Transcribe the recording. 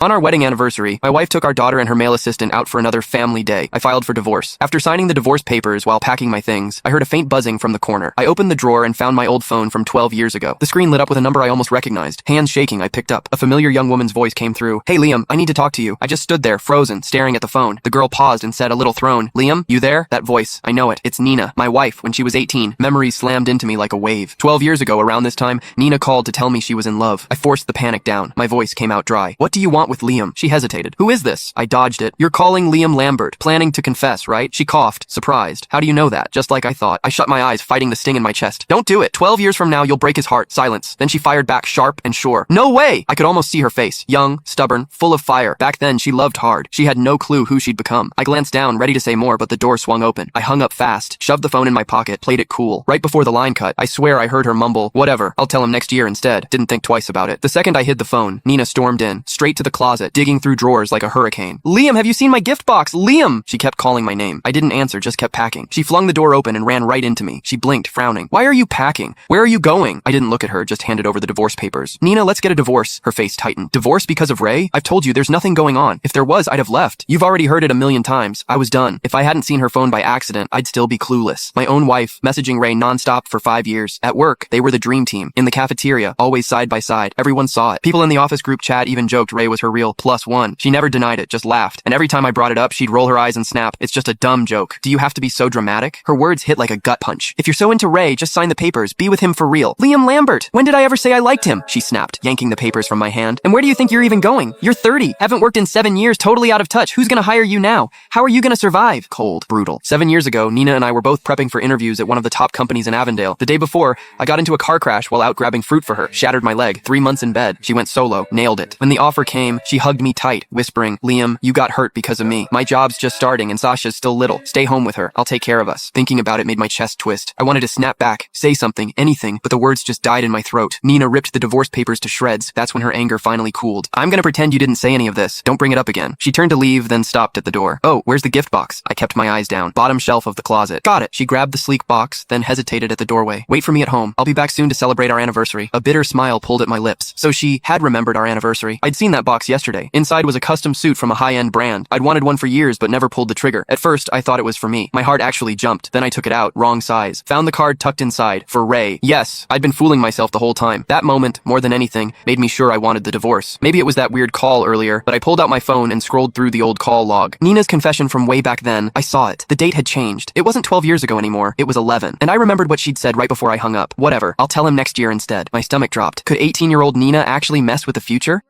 On our wedding anniversary, my wife took our daughter and her male assistant out for another family day. I filed for divorce. After signing the divorce papers while packing my things, I heard a faint buzzing from the corner. I opened the drawer and found my old phone from 12 years ago. The screen lit up with a number I almost recognized. Hands shaking, I picked up. A familiar young woman's voice came through. "Hey Liam, I need to talk to you." I just stood there, frozen, staring at the phone. The girl paused and said, a little thrown, "Liam, you there?" That voice, I know it. It's Nina, my wife, when she was 18. Memories slammed into me like a wave. 12 years ago, around this time, Nina called to tell me she was in love. I forced the panic down. My voice came out dry. "What do you want with Liam?" She hesitated. "Who is this?" I dodged it. "You're calling Liam Lambert. Planning to confess, right?" She coughed, surprised. "How do you know that?" Just like I thought. I shut my eyes, fighting the sting in my chest. "Don't do it. 12 years from now, you'll break his heart." Silence. Then she fired back, sharp and sure. "No way!" I could almost see her face. Young, stubborn, full of fire. Back then, she loved hard. She had no clue who she'd become. I glanced down, ready to say more, but the door swung open. I hung up fast, shoved the phone in my pocket, played it cool. Right before the line cut, I swear I heard her mumble, "Whatever, I'll tell him next year instead." Didn't think twice about it. The second I hid the phone, Nina stormed in, straight to the closet, digging through drawers like a hurricane. "Liam, have you seen my gift box? Liam!" She kept calling my name. I didn't answer, just kept packing. She flung the door open and ran right into me. She blinked, frowning. "Why are you packing? Where are you going?" I didn't look at her, just handed over the divorce papers. "Nina, let's get a divorce." Her face tightened. "Divorce because of Ray? I've told you there's nothing going on. If there was, I'd have left. You've already heard it a million times. I was done. If I hadn't seen her phone by accident, I'd still be clueless. My own wife, messaging Ray nonstop for 5 years. At work, they were the dream team. In the cafeteria, always side by side. Everyone saw it. People in the office group chat even joked Ray was her real +1. She never denied it, just laughed. And every time I brought it up, she'd roll her eyes and snap, "It's just a dumb joke. Do you have to be so dramatic?" Her words hit like a gut punch. "If you're so into Ray, just sign the papers. Be with him for real." "Liam Lambert! When did I ever say I liked him?" she snapped, yanking the papers from my hand. "And where do you think you're even going? You're 30. Haven't worked in 7 years, totally out of touch. Who's gonna hire you now? How are you gonna survive?" Cold, brutal. 7 years ago, Nina and I were both prepping for interviews at one of the top companies in Avondale. The day before, I got into a car crash while out grabbing fruit for her. Shattered my leg. 3 months in bed. She went solo. Nailed it. When the offer came, she hugged me tight, whispering, "Liam, you got hurt because of me. My job's just starting and Sasha's still little. Stay home with her. I'll take care of us." Thinking about it made my chest twist. I wanted to snap back, say something, anything, but the words just died in my throat. Nina ripped the divorce papers to shreds. That's when her anger finally cooled. "I'm gonna pretend you didn't say any of this. Don't bring it up again." She turned to leave, then stopped at the door. "Oh, where's the gift box?" I kept my eyes down. "Bottom shelf of the closet." "Got it." She grabbed the sleek box, then hesitated at the doorway. "Wait for me at home. I'll be back soon to celebrate our anniversary." A bitter smile pulled at my lips. So she had remembered our anniversary. I'd seen that box yesterday. Inside was a custom suit from a high-end brand. I'd wanted one for years, but never pulled the trigger. At first, I thought it was for me. My heart actually jumped. Then I took it out. Wrong size. Found the card tucked inside. For Ray. Yes, I'd been fooling myself the whole time. That moment, more than anything, made me sure I wanted the divorce. Maybe it was that weird call earlier, but I pulled out my phone and scrolled through the old call log. Nina's confession from way back then. I saw it. The date had changed. It wasn't 12 years ago anymore. It was 11. And I remembered what she'd said right before I hung up. "Whatever. I'll tell him next year instead." My stomach dropped. Could 18-year-old Nina actually mess with the future?